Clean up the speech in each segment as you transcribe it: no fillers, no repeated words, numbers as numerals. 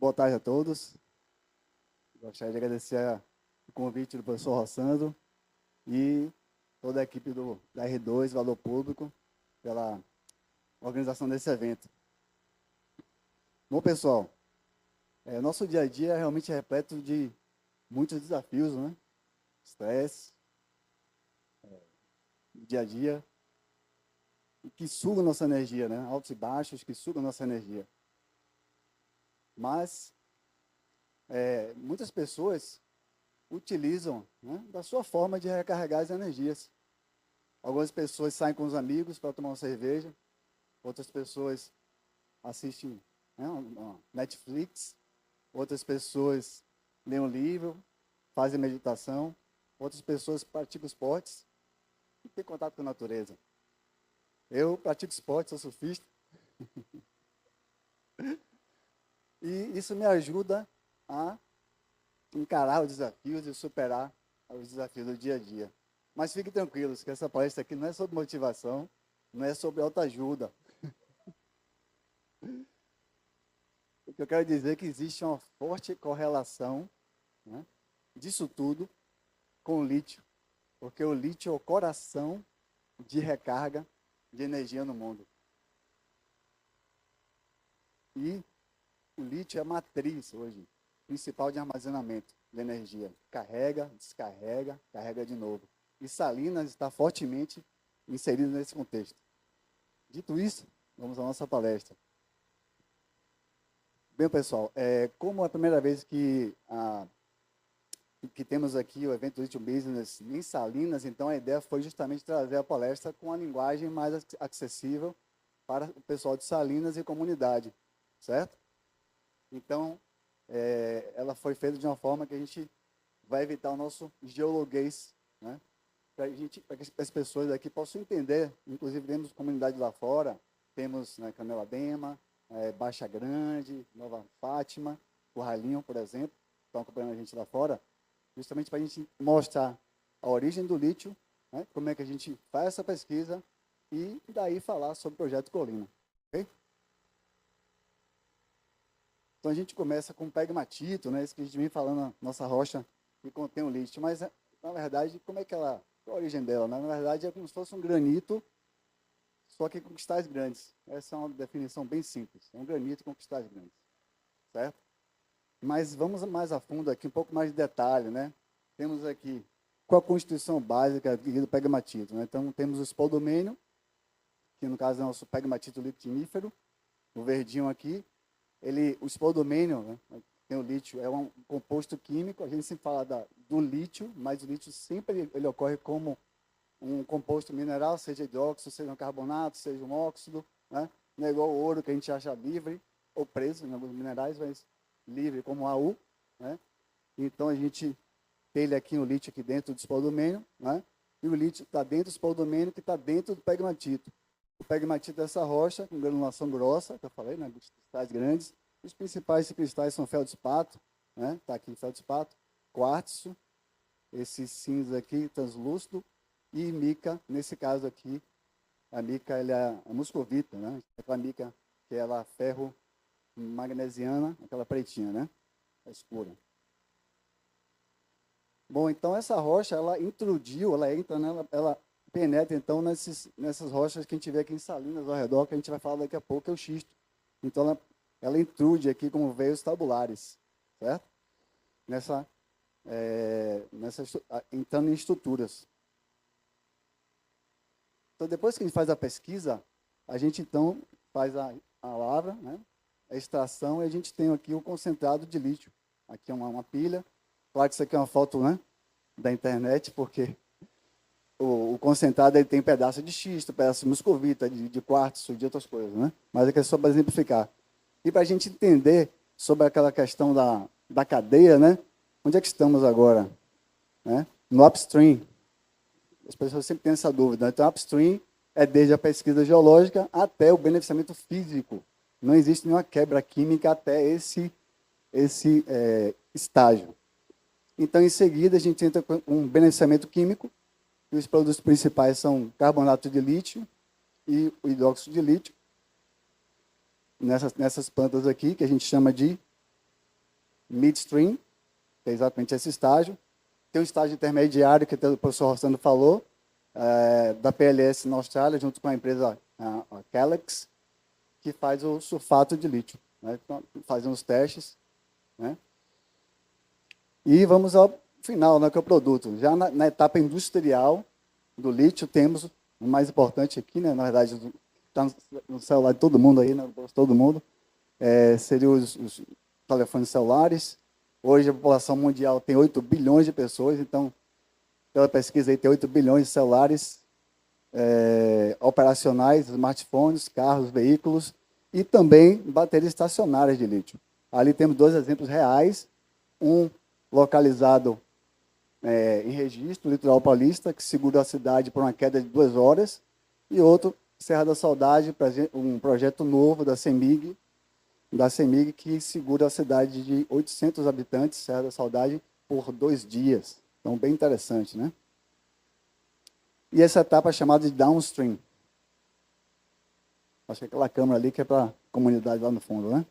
Boa tarde a todos. Gostaria de agradecer o convite do professor Rossandro e toda a equipe da R2, Valor Público, pela organização desse evento. Bom, pessoal, nosso dia a dia é realmente repleto de muitos desafios, né? Estresse, dia a dia, que sugam nossa energia, né? Altos e baixos que sugam nossa energia. Mas muitas pessoas utilizam, né, da sua forma de recarregar as energias. Algumas pessoas saem com os amigos para tomar uma cerveja, outras pessoas assistem, né, Netflix, outras pessoas leem um livro, fazem meditação, outras pessoas praticam esportes e têm contato com a natureza. Eu pratico esporte, sou surfista, e isso me ajuda a encarar os desafios e superar os desafios do dia a dia. Mas fiquem tranquilos que essa palestra aqui não é sobre motivação, não é sobre autoajuda. O que eu quero dizer é que existe uma forte correlação, né, disso tudo com o lítio, porque o lítio é o coração de recarga de energia no mundo. E o lítio é a matriz hoje principal de armazenamento de energia. Carrega, descarrega, carrega de novo. E Salinas está fortemente inserido nesse contexto. Dito isso, vamos à nossa palestra. Bem, pessoal, como é a primeira vez que temos aqui o evento Lithium Business em Salinas, então a ideia foi justamente trazer a palestra com a linguagem mais acessível para o pessoal de Salinas e comunidade, certo? Então, ela foi feita de uma forma que a gente vai evitar o nosso geologuês, né? Para que as pessoas aqui possam entender. Inclusive, temos comunidade lá fora, temos, né, Canela Dema, Baixa Grande, Nova Fátima, Curralinho, por exemplo, estão acompanhando a gente lá fora, justamente para a gente mostrar a origem do lítio, né, como é que a gente faz essa pesquisa e daí falar sobre o projeto Colina. Ok? Então, a gente começa com pegmatito, né, isso que a gente vem falando, nossa rocha que contém o lítio, mas, na verdade, como é que qual a origem dela? Né? Na verdade, é como se fosse um granito, só que com cristais grandes. Essa é uma definição bem simples, é um granito com cristais grandes, certo? Mas vamos mais a fundo aqui, um pouco mais de detalhe, né? Temos aqui qual a constituição básica do pegmatito, né? Então, temos o spodumênio, que no caso é o nosso pegmatito litinífero, o verdinho aqui. O spodumênio, né, tem o lítio, é um composto químico, a gente sempre fala do lítio, mas o lítio sempre ele ocorre como um composto mineral, seja hidróxido, seja um carbonato, seja um óxido, né? Não é igual o ouro que a gente acha livre ou preso em alguns minerais, mas livre como AU, né? Então a gente tem ele aqui, o lítio aqui dentro do spodumênio, né? E o lítio está dentro do spodumênio, que está dentro do pegmatito. O pegmatito é essa rocha com granulação grossa, que eu falei, né? Dos cristais grandes. Os principais cristais são feldspato, né? Está aqui feldspato, quartzo, esse cinza aqui translúcido, e mica, nesse caso aqui, a mica ela é a muscovita, né? Aquela mica que é ela ferro magnesiana, aquela pretinha, né? A escura. Bom, então essa rocha, ela intrudiu, ela entra, né? Ela penetra, então, nessas rochas que a gente vê aqui em Salinas, ao redor, que a gente vai falar daqui a pouco, é o xisto. Então, ela intrude aqui como veios tabulares, certo? Entrando em estruturas. Então, depois que a gente faz a pesquisa, a gente, então, faz a lavra, né? A extração, e a gente tem aqui o concentrado de lítio. Aqui é uma pilha. Claro que isso aqui é uma foto, né, da internet, porque o concentrado ele tem pedaço de xisto, pedaço de muscovita, de quartzo, de outras coisas, né? Mas aqui é só para exemplificar. E para a gente entender sobre aquela questão da cadeia, né? Onde é que estamos agora? Né? No upstream. As pessoas sempre têm essa dúvida. Então, upstream é desde a pesquisa geológica até o beneficiamento físico. Não existe nenhuma quebra química até esse estágio. Então, em seguida, a gente entra com um beneficiamento químico, e os produtos principais são carbonato de lítio e o hidróxido de lítio, nessas plantas aqui, que a gente chama de midstream, que é exatamente esse estágio. Tem um estágio intermediário, que o professor Rossano falou, da PLS na Austrália, junto com a empresa a Calix, que faz o sulfato de lítio. Né? Então, fazendo os testes. Né? E vamos ao final, né, que é o produto. Já na etapa industrial do lítio, temos o mais importante aqui, né, na verdade, está no celular de todo mundo aí, né, todo mundo, seriam os telefones celulares. Hoje a população mundial tem 8 bilhões de pessoas, então, pela pesquisa aí, tem 8 bilhões de celulares operacionais, smartphones, carros, veículos, e também baterias estacionárias de lítio. Ali temos 2 exemplos reais, um localizado em Registro, litoral paulista, que segura a cidade por uma queda de 2 horas, e outro, Serra da Saudade, um projeto novo da CEMIG, que segura a cidade de 800 habitantes, Serra da Saudade, por 2 dias. Então, bem interessante, né? E essa etapa é chamada de downstream. Acho que aquela câmera ali que é para a comunidade lá no fundo, né?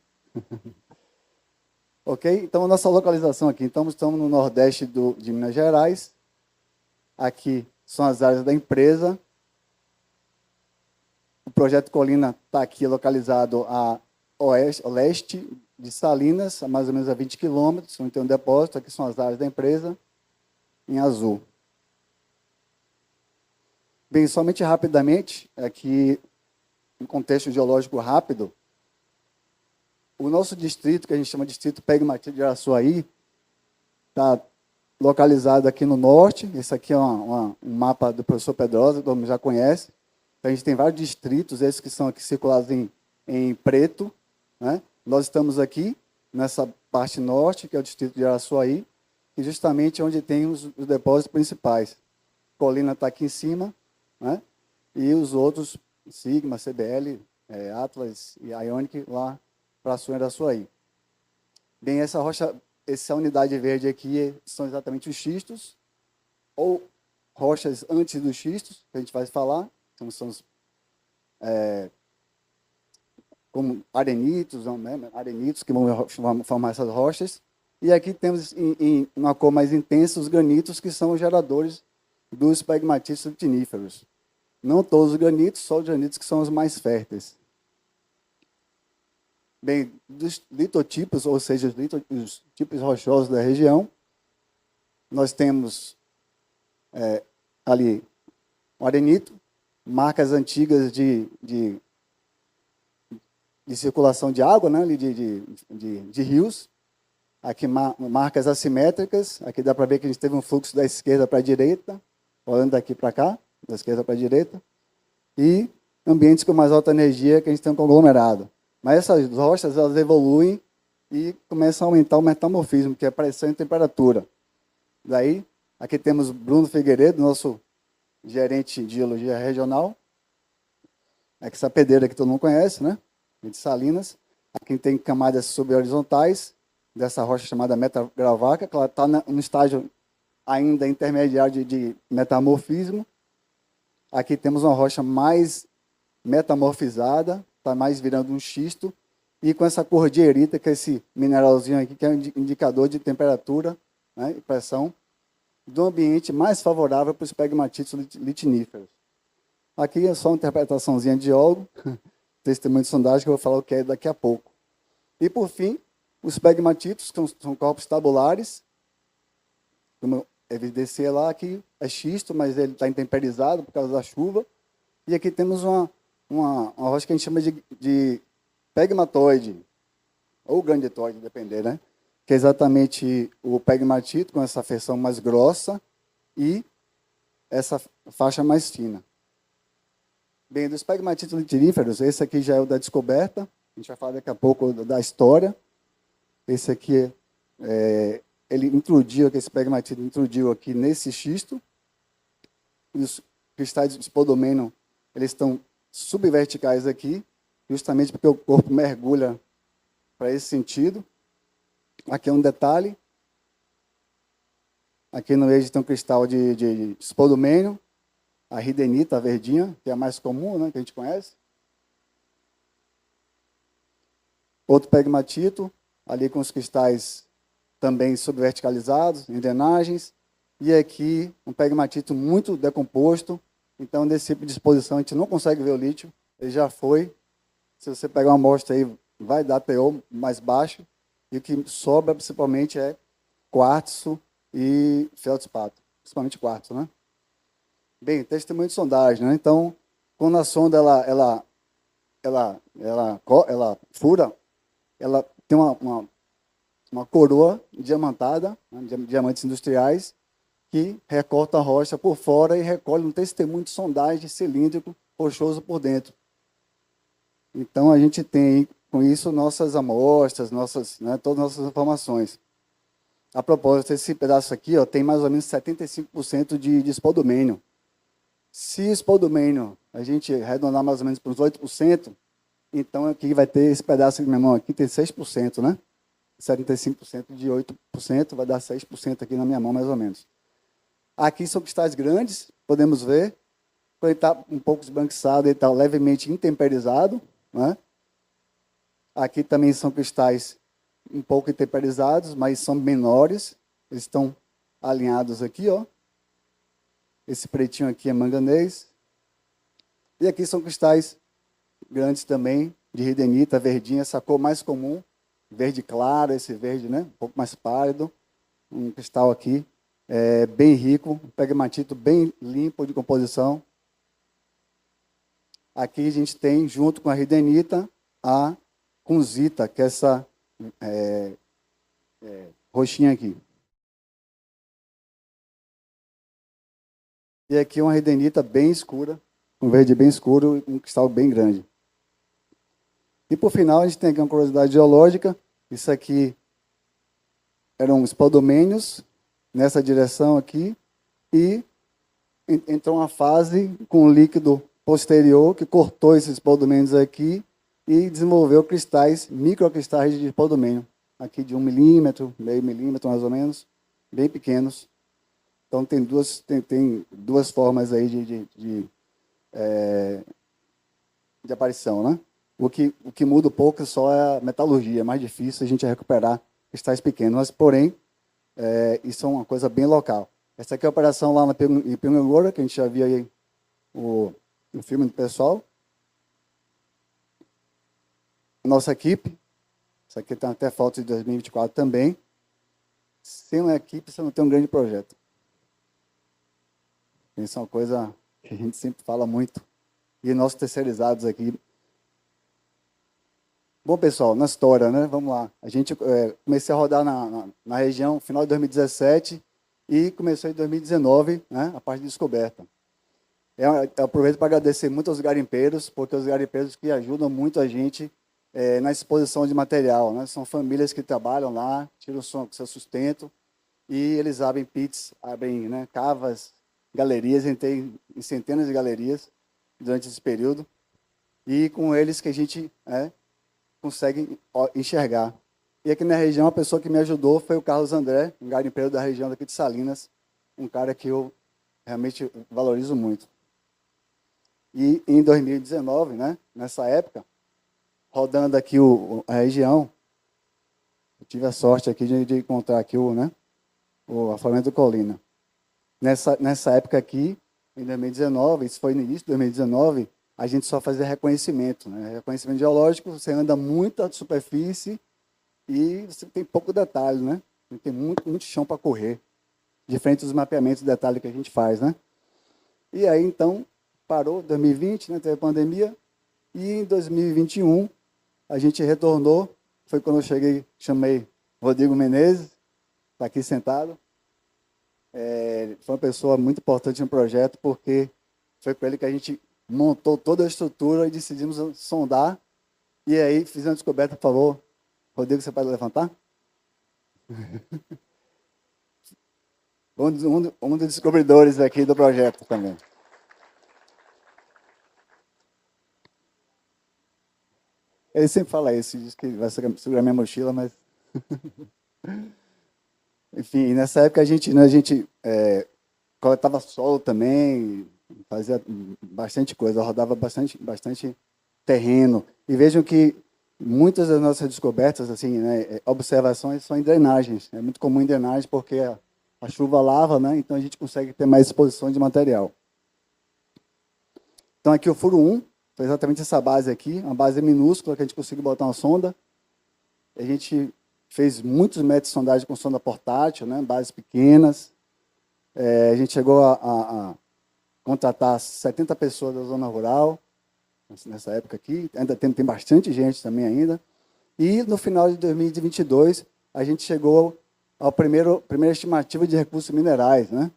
Ok? Então, a nossa localização aqui. Então, estamos no nordeste de Minas Gerais. Aqui são as áreas da empresa. O projeto Colina está aqui localizado a leste de Salinas, a mais ou menos a 20 quilômetros, onde tem um depósito. Aqui são as áreas da empresa, em azul. Bem, somente rapidamente, aqui, em contexto geológico rápido, o nosso distrito, que a gente chama de distrito pegmatite de Araçuaí, está localizado aqui no norte. Esse aqui é um mapa do professor Pedrosa, todo mundo já conhece. Então, a gente tem vários distritos, esses que são aqui circulados em preto. Né? Nós estamos aqui, nessa parte norte, que é o distrito de Araçuaí, e justamente onde tem os depósitos principais. Colina está aqui em cima, né? E os outros, Sigma, CBL, Atlas e Ionic, lá para Araçuaí. Bem, essa unidade verde aqui são exatamente os xistos, ou rochas antes dos xistos, que a gente vai falar, são os como arenitos, né? Arenitos que vão formar essas rochas. E aqui temos, em uma cor mais intensa, os granitos, que são os geradores dos pegmatitos litiníferos. Não todos os granitos, só os granitos que são os mais férteis. Bem, dos litotipos, ou seja, os tipos rochosos da região, nós temos ali o arenito, marcas antigas de circulação de água, né, de rios. Aqui marcas assimétricas, aqui dá para ver que a gente teve um fluxo da esquerda para a direita, olhando daqui para cá, da esquerda para a direita, e ambientes com mais alta energia, que a gente tem um conglomerado. Mas essas rochas, elas evoluem e começam a aumentar o metamorfismo, que é a pressão e temperatura. Daí, aqui temos Bruno Figueiredo, nosso gerente de geologia regional, essa pedreira que todo mundo conhece, né? De Salinas. Aqui tem camadas subhorizontais dessa rocha chamada metagravaca, que ela está no estágio ainda intermediário de metamorfismo. Aqui temos uma rocha mais metamorfizada, está mais virando um xisto, e com essa cor de erita, que é esse mineralzinho aqui, que é um indicador de temperatura, né, e pressão, do ambiente mais favorável para os pegmatitos litiníferos. Aqui é só uma interpretaçãozinha de geólogo, testemunho de sondagem, que eu vou falar o que é daqui a pouco. E, por fim, os pegmatitos, que são corpos tabulares, como eu evidenciei lá, aqui é xisto, mas ele está intemperizado por causa da chuva. E aqui temos uma rocha que a gente chama de pegmatoide, ou granitoide, depender, né? Que é exatamente o pegmatito, com essa feição mais grossa e essa faixa mais fina. Bem, dos pegmatitos litiníferos, esse aqui já é o da descoberta, a gente vai falar daqui a pouco da história. Esse aqui, ele introduziu, esse pegmatito introduziu aqui nesse xisto. Os cristais de spodumeno, eles estão subverticais aqui, justamente porque o corpo mergulha para esse sentido. Aqui é um detalhe. Aqui no eixo tem um cristal de spodumeno, a ridenita, a verdinha, que é a mais comum, né, que a gente conhece. Outro pegmatito, ali com os cristais também subverticalizados, em drenagens, e aqui um pegmatito muito decomposto. Então, nesse tipo de exposição, a gente não consegue ver o lítio, ele já foi. Se você pegar uma amostra aí, vai dar teor mais baixo, e o que sobra, principalmente, é quartzo e feldspato, principalmente quartzo, né? Bem, testemunho de sondagem, né? Então, quando a sonda ela fura, ela tem uma coroa diamantada, né, diamantes industriais, que recorta a rocha por fora e recolhe um testemunho de sondagem cilíndrico rochoso por dentro. Então, a gente tem, com isso, nossas amostras, né, todas as nossas informações. A propósito, esse pedaço aqui ó, tem mais ou menos 75% de spodumênio. Se spodumênio a gente arredondar mais ou menos para uns 8%, então aqui vai ter esse pedaço aqui, meu irmão, aqui tem 6%, né? 75% de 8% vai dar 6% aqui na minha mão, mais ou menos. Aqui são cristais grandes, podemos ver. Quando ele está um pouco esbranquiçado, ele está levemente intemperizado, né? Aqui também são cristais um pouco intemperizados, mas são menores. Eles estão alinhados aqui, ó. Esse pretinho aqui é manganês. E aqui são cristais grandes também, de ridenita, verdinha, essa cor mais comum, verde claro, esse verde, né, um pouco mais pálido. Um cristal aqui, bem rico, um pegmatito bem limpo de composição. Aqui a gente tem, junto com a ridenita, a kunzita, que é essa roxinha aqui. E aqui uma ridenita bem escura, um verde bem escuro e um cristal bem grande. E, por final, a gente tem aqui uma curiosidade geológica. Isso aqui eram spodumênios, nessa direção aqui, e entrou uma fase com um líquido posterior que cortou esses spodumênios aqui e desenvolveu cristais, microcristais de spodumênio, aqui de 1 milímetro, meio milímetro mais ou menos, bem pequenos. Então, tem duas formas aí de aparição, né? O que muda um pouco só é a metalurgia, é mais difícil a gente recuperar cristais pequenos, mas, porém, isso é uma coisa bem local. Essa aqui é a operação lá em Pinhangora, que a gente já viu aí o filme do pessoal. Nossa equipe, isso aqui tem até fotos de 2024 também. Sem uma equipe, você não tem um grande projeto. Isso é uma coisa que a gente sempre fala muito. E nossos terceirizados aqui. Bom, pessoal, na história, né? Vamos lá. A gente comecei a rodar na região no final de 2017 e começou em 2019, né? A parte de descoberta. Eu aproveito para agradecer muito aos garimpeiros, porque os garimpeiros que ajudam muito a gente na exposição de material, né? São famílias que trabalham lá, tiram o seu sustento e eles abrem pits, abrem, né, cavas, galerias, entrei em centenas de galerias durante esse período, e com eles que a gente consegue enxergar. E aqui na região, a pessoa que me ajudou foi o Carlos André, um garimpeiro da região daqui de Salinas, um cara que eu realmente valorizo muito. E em 2019, né, nessa época, rodando aqui a região, eu tive a sorte aqui de encontrar aqui o afloramento do Colina. Nessa época aqui, em 2019, isso foi no início de 2019, a gente só fazia reconhecimento, né? Reconhecimento geológico, você anda muito à superfície e você tem pouco detalhe, né? Tem muito chão para correr, diferente dos mapeamentos de detalhe que a gente faz, né? E aí, então, parou 2020, né? Teve a pandemia, e em 2021 a gente retornou. Foi quando eu cheguei, chamei Rodrigo Menezes, está aqui sentado. Foi uma pessoa muito importante no projeto, porque foi com ele que a gente montou toda a estrutura e decidimos sondar. E aí fizemos uma descoberta, por favor. Rodrigo, você pode levantar? Um dos descobridores aqui do projeto também. Ele sempre fala isso, diz que vai segurar minha mochila, mas... Enfim, nessa época a gente coletava solo também, fazia bastante coisa, rodava bastante terreno. E vejam que Muitas das nossas descobertas, assim, né, observações, são em drenagens. É muito comum em drenagem porque a chuva lava, né, então a gente consegue ter mais exposição de material. Então, aqui o furo 1, foi exatamente essa base aqui, uma base minúscula que a gente conseguiu botar uma sonda. A gente fez muitos metros de sondagem com sonda portátil, né, bases pequenas. A gente chegou a contratar 70 pessoas da zona rural, nessa época aqui. Ainda tem bastante gente também ainda. E no final de 2022, a gente chegou à primeira estimativa de recursos minerais, né?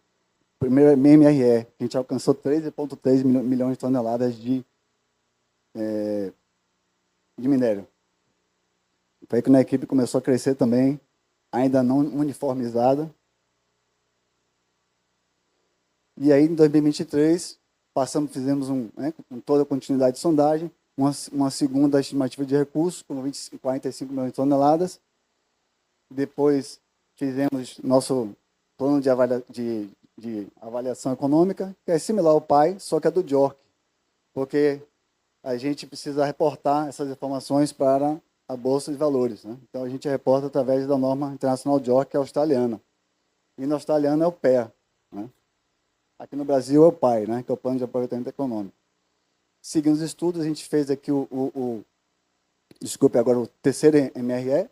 Primeiro MMRE, a gente alcançou 13,3 milhões de toneladas de minério. Foi aí que a equipe começou a crescer também, ainda não uniformizada. E aí, em 2023, fizemos com toda a continuidade de sondagem, uma segunda estimativa de recursos, com 45 milhões de toneladas. Depois, fizemos nosso plano de avaliação econômica, que é similar ao PAI, só que é do JORC, porque a gente precisa reportar essas informações para a Bolsa de Valores, né? Então, a gente reporta através da norma internacional JORC, que é australiana. E na australiana é o PEA, né? Aqui no Brasil é o PAI, né, que é o Plano de Aproveitamento Econômico. Seguindo os estudos, a gente fez aqui o terceiro MRE,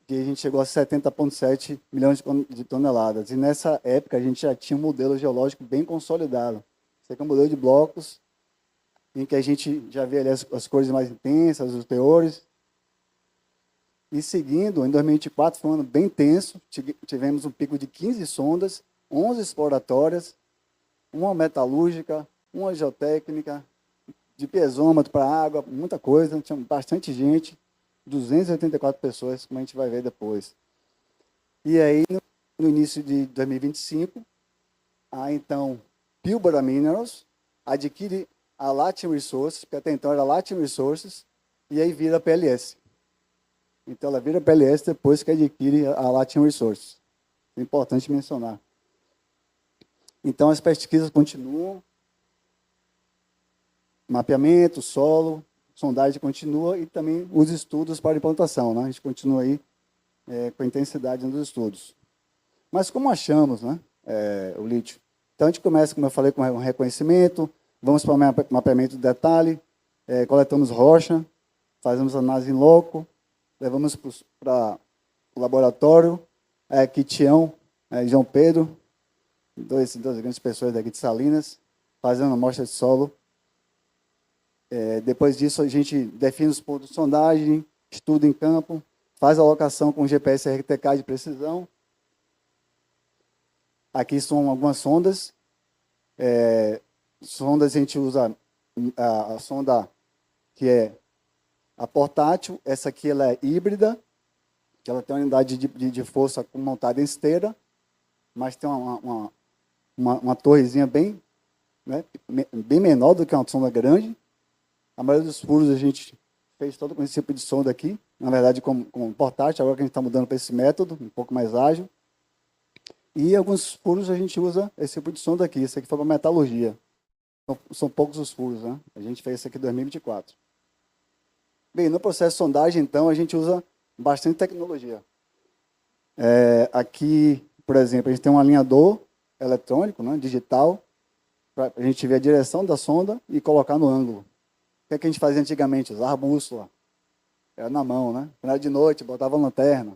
que a gente chegou a 70,7 milhões de toneladas. E nessa época a gente já tinha um modelo geológico bem consolidado. Esse aqui é um modelo de blocos, em que a gente já vê ali as cores mais intensas, os teores. E seguindo, em 2024 foi um ano bem tenso, tivemos um pico de 15 sondas, 11 exploratórias, uma metalúrgica, uma geotécnica, de piezômetro para água, muita coisa, tinha bastante gente, 284 pessoas, como a gente vai ver depois. E aí, no início de 2025, então, Pilbara Minerals adquire a Latin Resources, que até então era Latin Resources, e aí vira PLS. Então, ela vira PLS depois que adquire a Latin Resources. É importante mencionar. Então, as pesquisas continuam, mapeamento, solo, sondagem continua e também os estudos para implantação, né? A gente continua aí com a intensidade nos estudos. Mas como achamos, né, o lítio? Então, a gente começa, como eu falei, com um reconhecimento, vamos para o mapeamento de detalhe, coletamos rocha, fazemos análise em loco, levamos para o laboratório, aqui Tião, João Pedro, duas grandes pessoas daqui de Salinas, fazendo amostra de solo. Depois disso, a gente define os pontos de sondagem, estuda em campo, faz a alocação com GPS RTK de precisão. Aqui são algumas sondas. Sondas a gente usa a sonda que é a portátil. Essa aqui ela é híbrida, que ela tem uma unidade de força montada em esteira, mas tem uma torrezinha bem menor do que uma sonda grande. A maioria dos furos a gente fez todo com esse tipo de sonda aqui, na verdade com portátil, agora que a gente está mudando para esse método, um pouco mais ágil. E alguns furos a gente usa esse tipo de sonda aqui, esse aqui foi para metalurgia. São poucos os furos, né? A gente fez isso aqui em 2024. Bem, no processo de sondagem, então, a gente usa bastante tecnologia. Aqui, por exemplo, a gente tem um alinhador eletrônico, né, digital, para a gente ver a direção da sonda e colocar no ângulo. O que a gente fazia antigamente? Usava bússola. Era na mão, né? Era de noite, botava lanterna.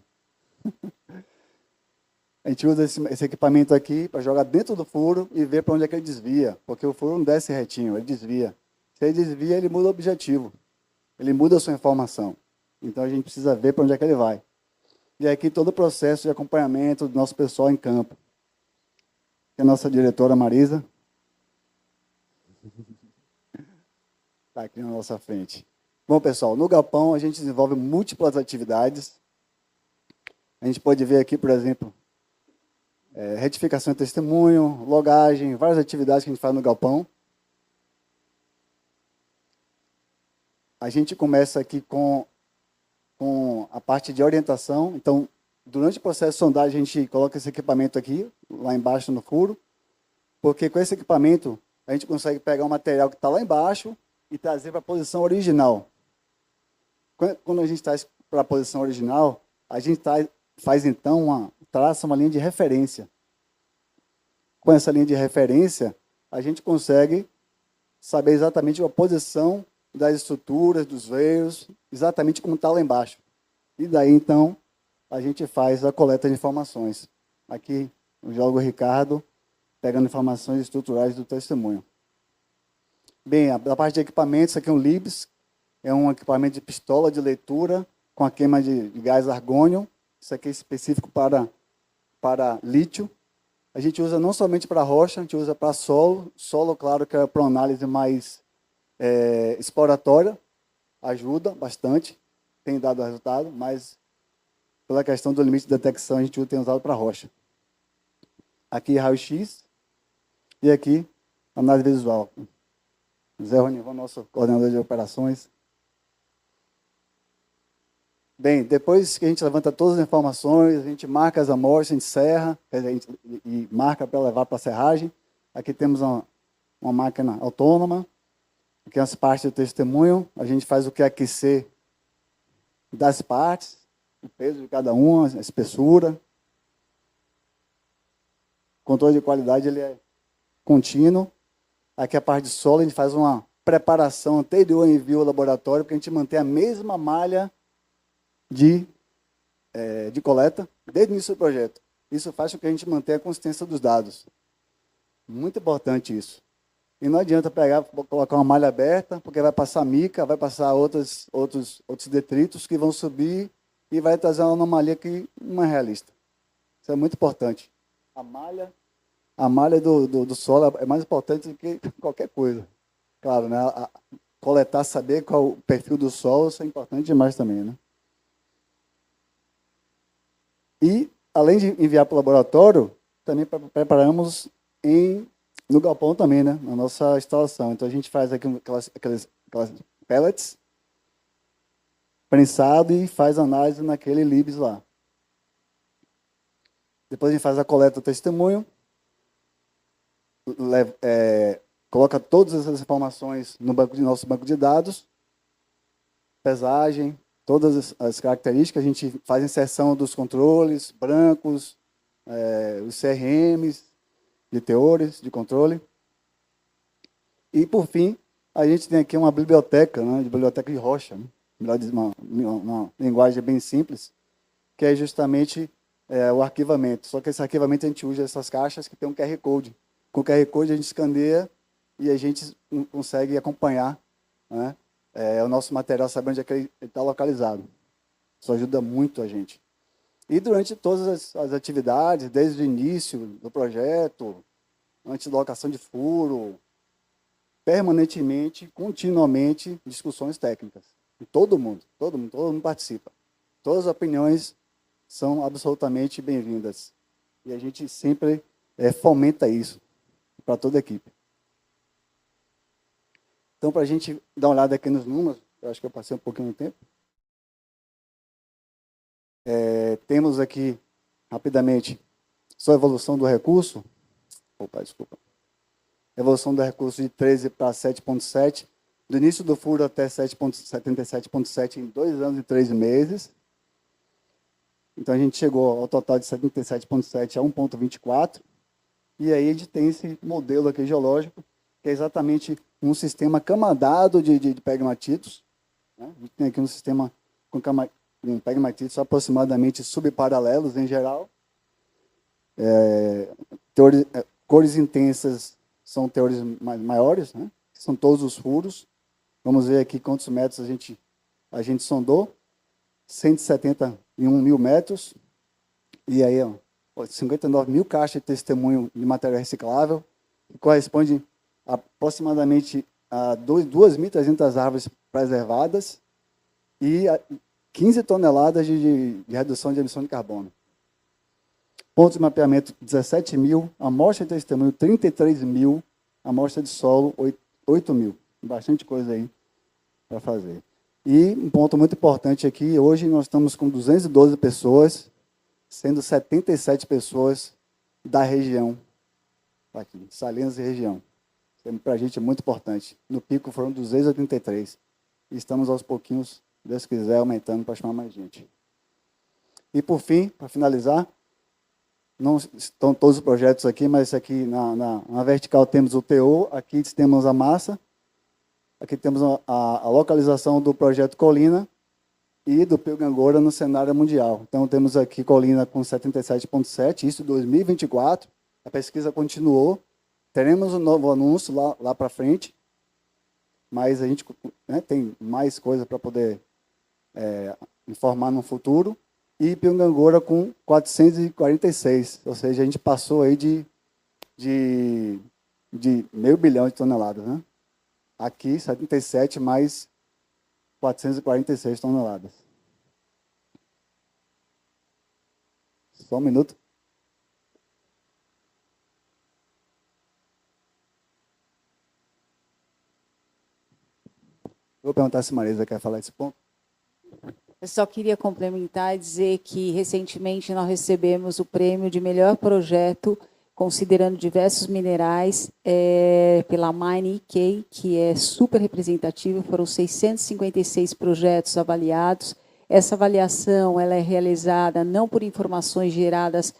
A gente usa esse equipamento aqui para jogar dentro do furo e ver para onde é que ele desvia, porque o furo não desce retinho, ele desvia. Se ele desvia, ele muda o objetivo. Ele muda a sua informação. Então, a gente precisa ver para onde é que ele vai. E aqui todo o processo de acompanhamento do nosso pessoal em campo. Que a nossa diretora Marisa está aqui na nossa frente. Bom, pessoal, no galpão a gente desenvolve múltiplas atividades. A gente pode ver aqui, por exemplo, retificação de testemunho, logagem, várias atividades que a gente faz no galpão. A gente começa aqui com a parte de orientação. Então, durante o processo de sondagem, a gente coloca esse equipamento aqui, lá embaixo no furo, porque com esse equipamento a gente consegue pegar o material que está lá embaixo e trazer para a posição original. Quando a gente traz para a posição original, a gente faz, então, traça uma linha de referência. Com essa linha de referência, a gente consegue saber exatamente a posição das estruturas, dos veios, exatamente como está lá embaixo. E daí, então, a gente faz a coleta de informações. Aqui, o geólogo Ricardo, pegando informações estruturais do testemunho. Bem, a parte de equipamentos, aqui é um LIBS, é um equipamento de pistola de leitura com a queima de gás argônio. Isso aqui é específico para lítio. A gente usa não somente para rocha, a gente usa para solo. Solo, claro, que é para uma análise mais exploratória, ajuda bastante, tem dado resultado, mas pela questão do limite de detecção, a gente tem usado para rocha. Aqui, raio-x, e aqui, análise visual. Zé Ronivon, nosso coordenador de operações. Bem, depois que a gente levanta todas as informações, a gente marca as amostras, a gente serra, e marca para levar para a serragem. Aqui temos uma máquina autônoma, aqui as partes do testemunho, a gente faz o que é aquecer das partes, o peso de cada uma, a espessura. O controle de qualidade ele é contínuo. Aqui a parte de solo, a gente faz uma preparação anterior ao envio ao laboratório, para a gente manter a mesma malha de coleta desde o início do projeto. Isso faz com que a gente mantenha a consistência dos dados. Muito importante isso. E não adianta pegar, colocar uma malha aberta, porque vai passar mica, vai passar outros detritos que vão subir e vai trazer uma anomalia que não é realista. Isso é muito importante. A malha do solo é mais importante do que qualquer coisa. Claro, né? Coletar, saber qual o perfil do solo, isso é importante demais também, né? E, além de enviar para o laboratório, também preparamos no galpão também, né? Na nossa instalação. Então, a gente faz aqui aquelas pellets prensado e faz análise naquele LIBS lá. Depois a gente faz a coleta do testemunho, coloca todas essas informações no nosso banco de dados, pesagem, todas as características, a gente faz inserção dos controles brancos, os CRMs, de teores, de controle. E, por fim, a gente tem aqui uma biblioteca, né, biblioteca de rocha, né, uma linguagem bem simples, que é justamente o arquivamento. Só que esse arquivamento a gente usa essas caixas que tem um QR Code. Com o QR Code a gente escaneia e a gente consegue acompanhar, né, o nosso material, sabe onde é que ele está localizado. Isso ajuda muito a gente. E durante todas as atividades, desde o início do projeto, antes da locação de furo, permanentemente, continuamente, discussões técnicas. E todo mundo participa. Todas as opiniões são absolutamente bem-vindas. E a gente sempre fomenta isso para toda a equipe. Então, para a gente dar uma olhada aqui nos números, eu acho que eu passei um pouquinho do tempo. Temos aqui, rapidamente, só a evolução do recurso. Opa, desculpa. Evolução do recurso de 13 para 7,7, do início do furo até 77,7 em 2 anos e 3 meses. Então, a gente chegou ao total de 77,7 a 1,24. E aí a gente tem esse modelo aqui geológico, que é exatamente um sistema camadado de pegmatitos. Né? A gente tem aqui um sistema com pegmatitos aproximadamente subparalelos em geral. Cores intensas são teores maiores, né? São todos os furos. Vamos ver aqui quantos metros a gente sondou. 171 mil metros. E aí, 59 mil caixas de testemunho de material reciclável, que corresponde a aproximadamente a 2.300 árvores preservadas e 15 toneladas de redução de emissão de carbono. Pontos de mapeamento, 17 mil. Amostra de testemunho, 33 mil. Amostra de solo, 8 mil. Bastante coisa aí para fazer. E um ponto muito importante aqui, hoje nós estamos com 212 pessoas, sendo 77 pessoas da região, aqui, Salinas e região. Para a gente é muito importante. No pico foram 283. E estamos aos pouquinhos Se Deus quiser, aumentando para chamar mais gente. E, por fim, para finalizar, não estão todos os projetos aqui, mas aqui na vertical temos o TO, aqui temos a massa, aqui temos a localização do projeto Colina e do Pilgangora no cenário mundial. Então, temos aqui Colina com 77,7, isso em 2024. A pesquisa continuou. Teremos um novo anúncio lá para frente, mas a gente tem mais coisa para poder informar no futuro. E Pilgangora com 446, ou seja, a gente passou aí de meio bilhão de toneladas, né? Aqui, 77 mais 446 toneladas. Só um minuto. Vou perguntar se Marisa quer falar esse ponto. Eu só queria complementar e dizer que, recentemente, nós recebemos o prêmio de melhor projeto, considerando diversos minerais, pela Mine UK, que é super representativo. Foram 656 projetos avaliados. Essa avaliação ela é realizada não por informações geradas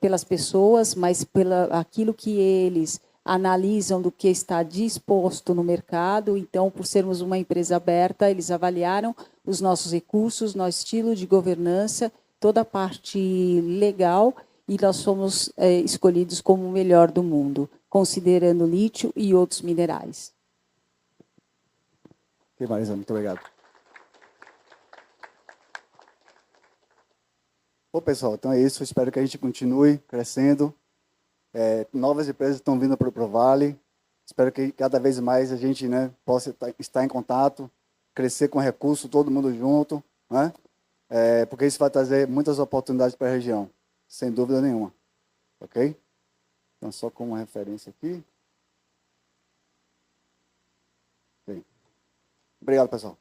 pelas pessoas, mas pela aquilo que eles analisam do que está disposto no mercado. Então, por sermos uma empresa aberta, eles avaliaram os nossos recursos, nosso estilo de governança, toda a parte legal, e nós fomos escolhidos como o melhor do mundo, considerando lítio e outros minerais. Ok, Marisa, muito obrigado. Bom, pessoal, então é isso. Espero que a gente continue crescendo. Novas empresas estão vindo para o Vale. Espero que cada vez mais a gente possa estar em contato, crescer com recursos, todo mundo junto, né? Porque isso vai trazer muitas oportunidades para a região, sem dúvida nenhuma. Ok? Então, só como referência aqui. Okay. Obrigado, pessoal.